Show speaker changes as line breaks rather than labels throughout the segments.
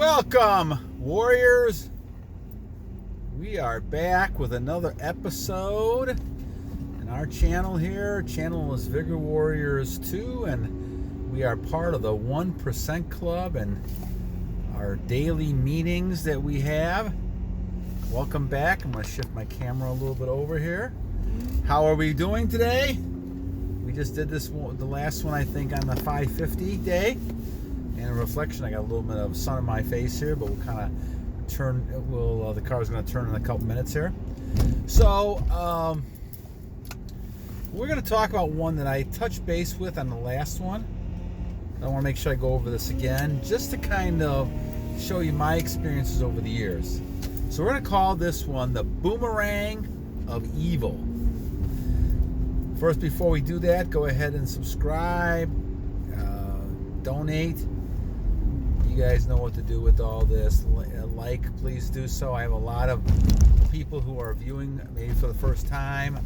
Welcome, warriors. We are back with another episode in our channel here. Our channel is Vigor Warriors 2, and we are part of the 1% Club and our daily meetings that we have. Welcome back. I'm going to shift my camera a little bit over here. How are we doing today? We just did this one, the last one, I think, on the 550 day. And a reflection, I got a little bit of sun in my face here, but we'll kind of turn. The car's going to turn in a couple minutes here. So we're going to talk about one that I touched base with on the last one. I want to make sure I go over this again, just to kind of show you my experiences over the years. So we're going to call this one the Boomerang of Evil. First, before we do that, go ahead and subscribe, donate. You guys know what to do with all this. Like, please do so. I have a lot of people who are viewing maybe for the first time.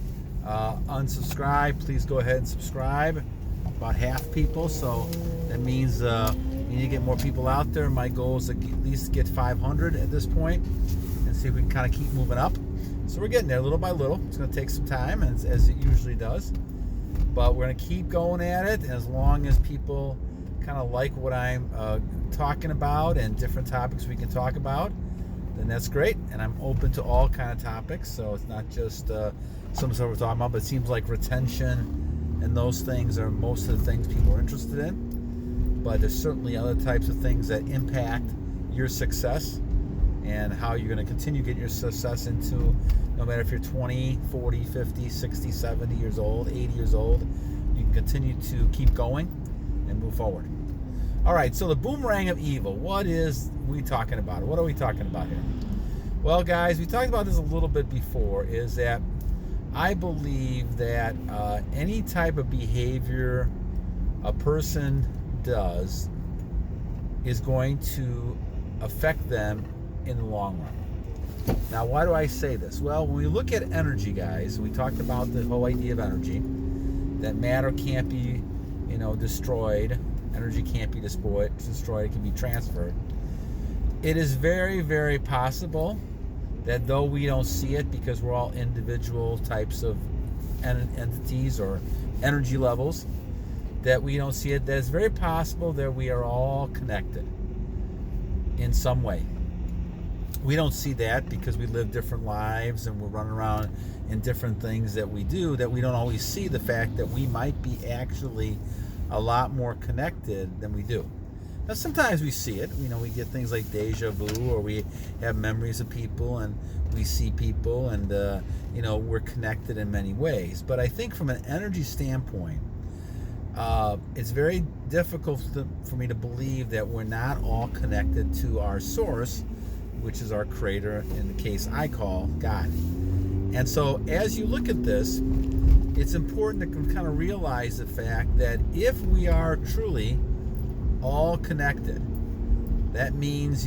Unsubscribe, please go ahead and subscribe. About half people, so that means we need to get more people out there. My goal is to at least get 500 at this point and see if we can kind of keep moving up. So we're getting there little by little. It's going to take some time, as it usually does. But we're going to keep going at it, and as long as people kind of like what I'm talking about and different topics we can talk about, then that's great. And I'm open to all kind of topics, so it's not just some stuff we're talking about, but it seems like retention and those things are most of the things people are interested in. But there's certainly other types of things that impact your success and how you're going to continue to get your success into, no matter if you're 20, 40, 50, 60, 70 years old, 80 years old, you can continue to keep going and move forward. All right, so the Boomerang of Evil, what is we talking about? What are we talking about here? Well, guys, we talked about this a little bit before, is that I believe that any type of behavior a person does is going to affect them in the long run. Now, why do I say this? Well, when we look at energy, guys, we talked about the whole idea of energy, that matter can't be, destroyed. Energy can't be destroyed. It can be transferred. It is very, very possible that though we don't see it because we're all individual types of entities or energy levels, that we don't see it, that it's very possible that we are all connected in some way. We don't see that because we live different lives and we're running around in different things that we do, that we don't always see the fact that we might be actually a lot more connected than we do. Now, sometimes we see it. We get things like deja vu, or we have memories of people and we see people, and we're connected in many ways. But I think from an energy standpoint, it's very difficult for me to believe that we're not all connected to our source, which is our creator, in the case I call God. And so as you look at this, it's important to kind of realize the fact that if we are truly all connected, that means,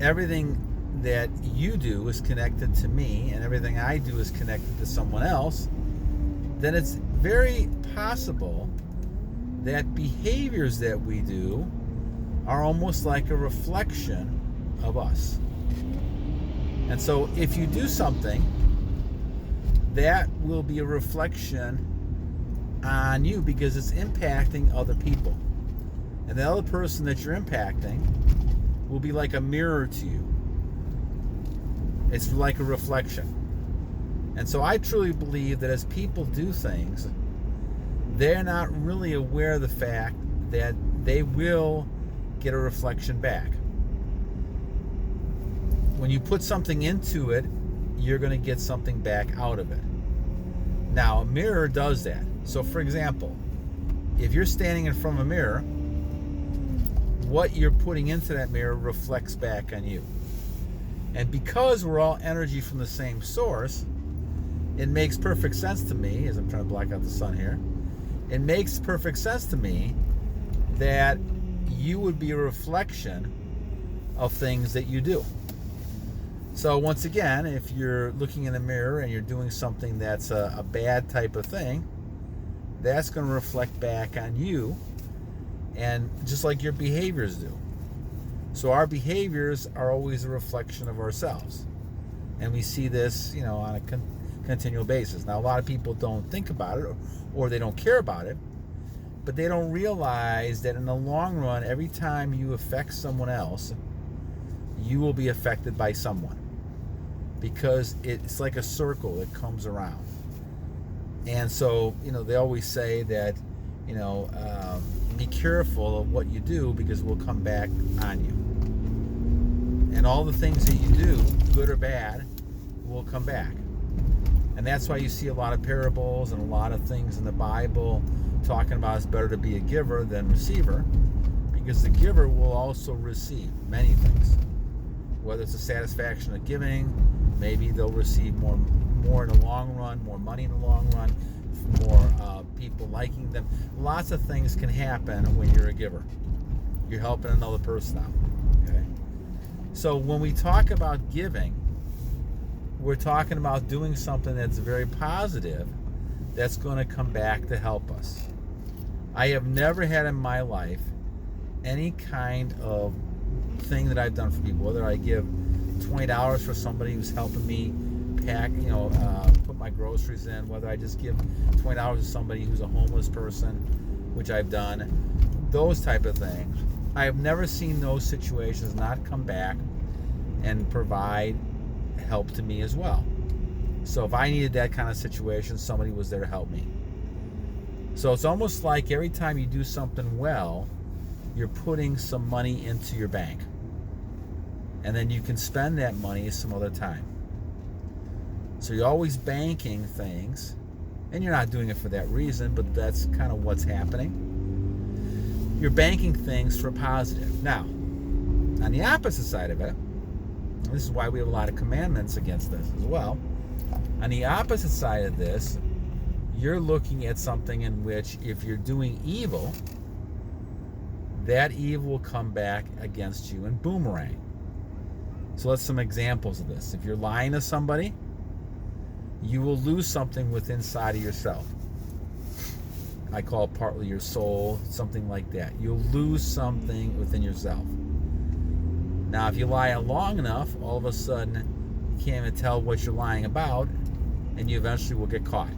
everything that you do is connected to me and everything I do is connected to someone else, then it's very possible that behaviors that we do are almost like a reflection of us. And so if you do something, that will be a reflection on you because it's impacting other people. And the other person that you're impacting will be like a mirror to you. It's like a reflection. And so I truly believe that as people do things, they're not really aware of the fact that they will get a reflection back. When you put something into it, you're going to get something back out of it. Now, a mirror does that. So, for example, if you're standing in front of a mirror, what you're putting into that mirror reflects back on you. And because we're all energy from the same source, it makes perfect sense to me, as I'm trying to block out the sun here, it makes perfect sense to me that you would be a reflection of things that you do. So once again, if you're looking in the mirror and you're doing something that's a bad type of thing, that's going to reflect back on you and just like your behaviors do. So our behaviors are always a reflection of ourselves, and we see this, on a continual basis. Now, a lot of people don't think about it, or they don't care about it, but they don't realize that in the long run, every time you affect someone else, you will be affected by someone, because it's like a circle that comes around. And so, they always say that, be careful of what you do, because it will come back on you. And all the things that you do, good or bad, will come back. And that's why you see a lot of parables and a lot of things in the Bible talking about it's better to be a giver than receiver, because the giver will also receive many things. Whether it's the satisfaction of giving, maybe they'll receive more in the long run, more money in the long run, more people liking them. Lots of things can happen when you're a giver. You're helping another person out. Okay? So when we talk about giving, we're talking about doing something that's very positive, that's going to come back to help us. I have never had in my life any kind of thing that I've done for people, whether I give $20 for somebody who's helping me pack, put my groceries in, whether I just give $20 to somebody who's a homeless person, which I've done, those type of things. I have never seen those situations not come back and provide help to me as well. So if I needed that kind of situation, somebody was there to help me. So it's almost like every time you do something well, you're putting some money into your bank. And then you can spend that money some other time. So you're always banking things, and you're not doing it for that reason, but that's kind of what's happening. You're banking things for positive. Now, on the opposite side of it, this is why we have a lot of commandments against this as well. On the opposite side of this, you're looking at something in which if you're doing evil, that evil will come back against you in boomerang. So let's some examples of this. If you're lying to somebody, you will lose something within inside of yourself. I call it partly your soul, something like that. You'll lose something within yourself. Now, if you lie long enough, all of a sudden, you can't even tell what you're lying about, and you eventually will get caught.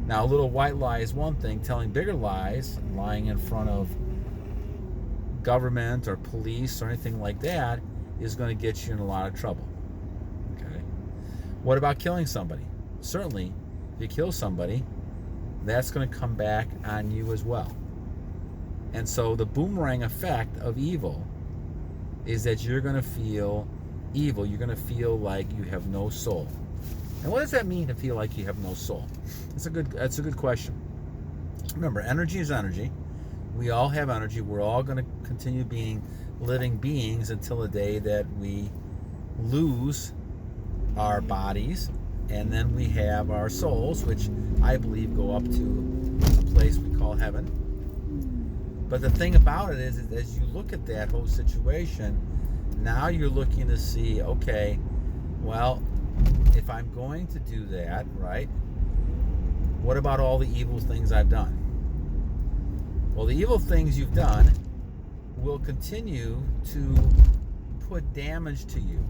Now, a little white lie is one thing. Telling bigger lies, lying in front of government or police or anything like that, is going to get you in a lot of trouble. Okay. What about killing somebody? Certainly, if you kill somebody, that's going to come back on you as well. And so the boomerang effect of evil is that you're going to feel evil. You're going to feel like you have no soul. And what does that mean to feel like you have no soul? That's a good question. Remember, energy is energy. We all have energy. We're all going to continue being living beings until the day that we lose our bodies, and then we have our souls, which I believe go up to a place we call heaven. But the thing about it is as you look at that whole situation, now you're looking to see, okay, well, if I'm going to do that, right, what about all the evil things I've done? Well, the evil things you've done will continue to put damage to you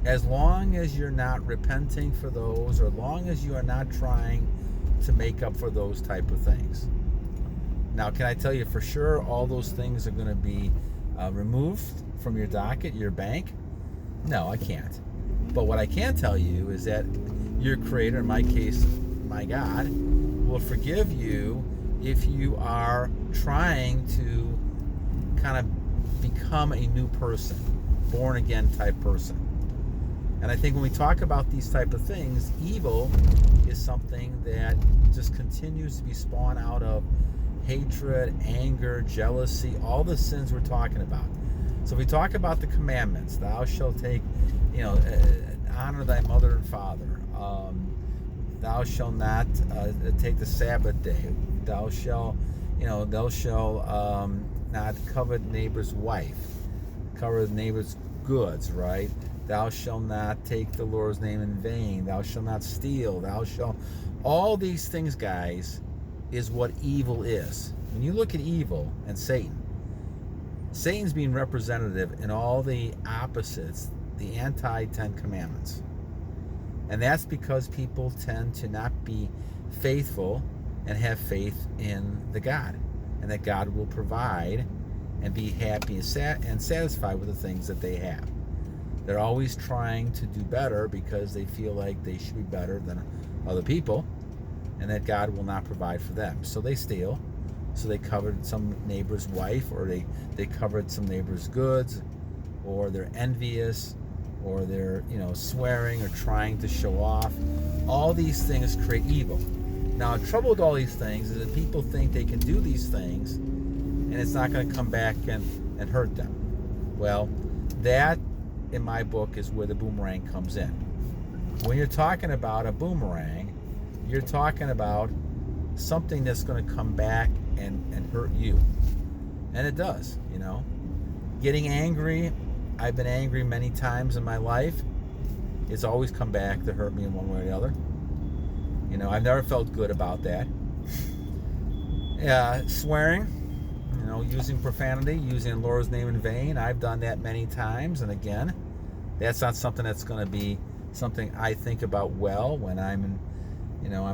as long as you're not repenting for those, or as long as you are not trying to make up for those type of things. Now, can I tell you for sure all those things are going to be removed from your docket, your bank? No, I can't. But what I can tell you is that your Creator, in my case, my God, will forgive you if you are trying to kind of become a new person, born again type person. And I think when we talk about these type of things, evil is something that just continues to be spawned out of hatred, anger, jealousy, all the sins we're talking about. So we talk about the commandments. Thou shalt take, honor thy mother and father. Thou shalt not take the Sabbath day. Thou shalt not covet neighbor's wife, covet neighbor's goods, right? Thou shalt not take the Lord's name in vain. Thou shalt not steal. Thou shalt. All these things, guys, is what evil is. When you look at evil and Satan's being representative in all the opposites, the anti-10 commandments. And that's because people tend to not be faithful and have faith in the God, and that God will provide and be happy and satisfied with the things that they have. They're always trying to do better because they feel like they should be better than other people, and that God will not provide for them. So they steal. So they covered some neighbor's wife, or they covered some neighbor's goods, or they're envious, or they're swearing or trying to show off. All these things create evil. Now, the trouble with all these things is that people think they can do these things and it's not going to come back and hurt them. Well, that, in my book, is where the boomerang comes in. When you're talking about a boomerang, you're talking about something that's going to come back and hurt you. And it does, Getting angry, I've been angry many times in my life. It's always come back to hurt me in one way or the other. I've never felt good about that. Swearing, using profanity, using the Lord's name in vain. I've done that many times. And again, that's not something that's going to be something I think about well when I'm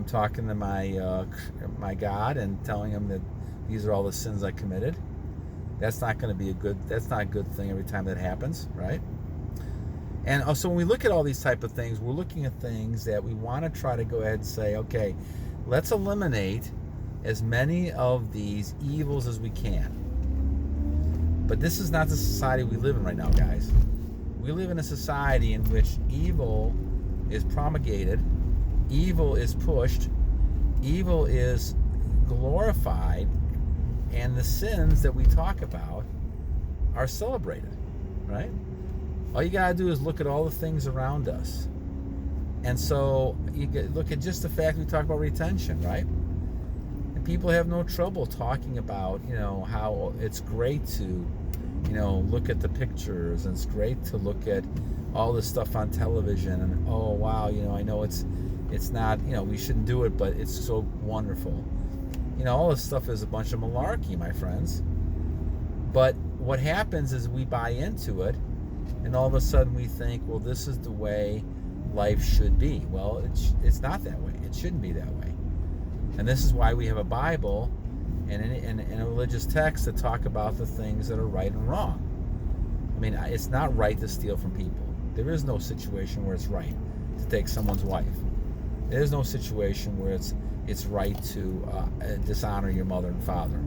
talking to my God and telling him that these are all the sins I committed. That's not going to be that's not a good thing every time that happens, right? And so when we look at all these type of things, we're looking at things that we want to try to go ahead and say, okay, let's eliminate as many of these evils as we can. But this is not the society we live in right now, guys. We live in a society in which evil is promulgated, evil is pushed, evil is glorified, and the sins that we talk about are celebrated, right? All you gotta do is look at all the things around us. And so you look at just the fact we talk about retention, right? And people have no trouble talking about, how it's great to, look at the pictures, and it's great to look at all this stuff on television, and oh wow, I know it's not, we shouldn't do it, but it's so wonderful. All this stuff is a bunch of malarkey, my friends. But what happens is we buy into it, and all of a sudden we think, well, this is the way life should be. Well, it's not that way. It shouldn't be that way. And this is why we have a Bible and a religious text that talk about the things that are right and wrong. I mean, it's not right to steal from people. There is no situation where it's right to take someone's wife. There is no situation where it's right to dishonor your mother and father.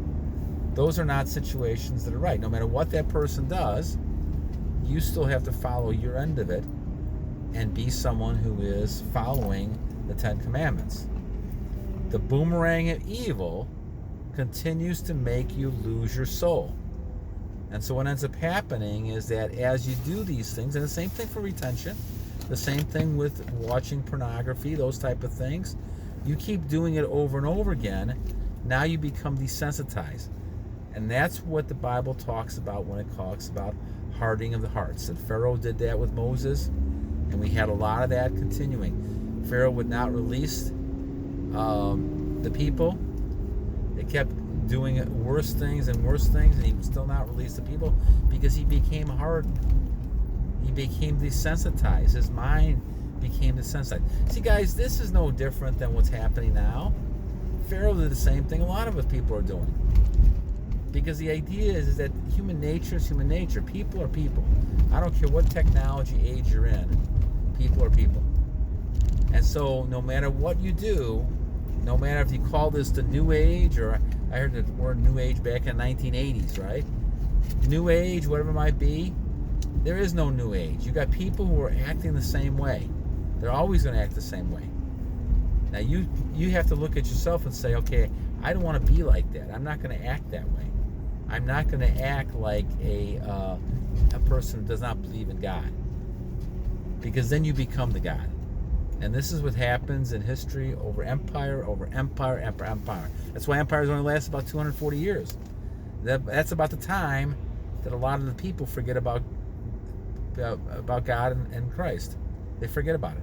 Those are not situations that are right. No matter what that person does, you still have to follow your end of it and be someone who is following the 10 Commandments. The boomerang of evil continues to make you lose your soul. And so what ends up happening is that as you do these things, and the same thing for retention, the same thing with watching pornography, those type of things, you keep doing it over and over again, now you become desensitized. And that's what the Bible talks about when it talks about hardening of the hearts. And Pharaoh did that with Moses, and we had a lot of that continuing. Pharaoh would not release the people. They kept doing worse things and worse things, and he would still not release the people because he became hardened. He became desensitized. His mind became desensitized. See, guys, this is no different than what's happening now. Pharaoh did the same thing a lot of us people are doing. Because the idea is that human nature is human nature. People are people. I don't care what technology age you're in. People are people. And so no matter what you do, no matter if you call this the New Age, or I heard the word New Age back in the 1980s, right? New Age, whatever it might be, there is no New Age. You got people who are acting the same way. They're always going to act the same way. Now you have to look at yourself and say, okay, I don't want to be like that. I'm not going to act that way. I'm not going to act like a person who does not believe in God, because then you become the God. And this is what happens in history over empire, empire. That's why empires only last about 240 years. That's about the time that a lot of the people forget about God and Christ. They forget about it.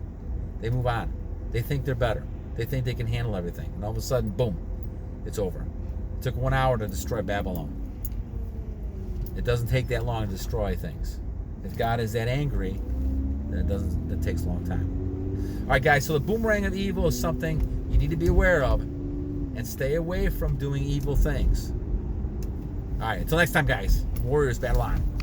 They move on. They think they're better. They think they can handle everything. And all of a sudden, boom, it's over. It took 1 hour to destroy Babylon. It doesn't take that long to destroy things. If God is that angry, then it takes a long time. All right, guys, so the boomerang of evil is something you need to be aware of and stay away from doing evil things. All right, until next time, guys. Warriors, battle on.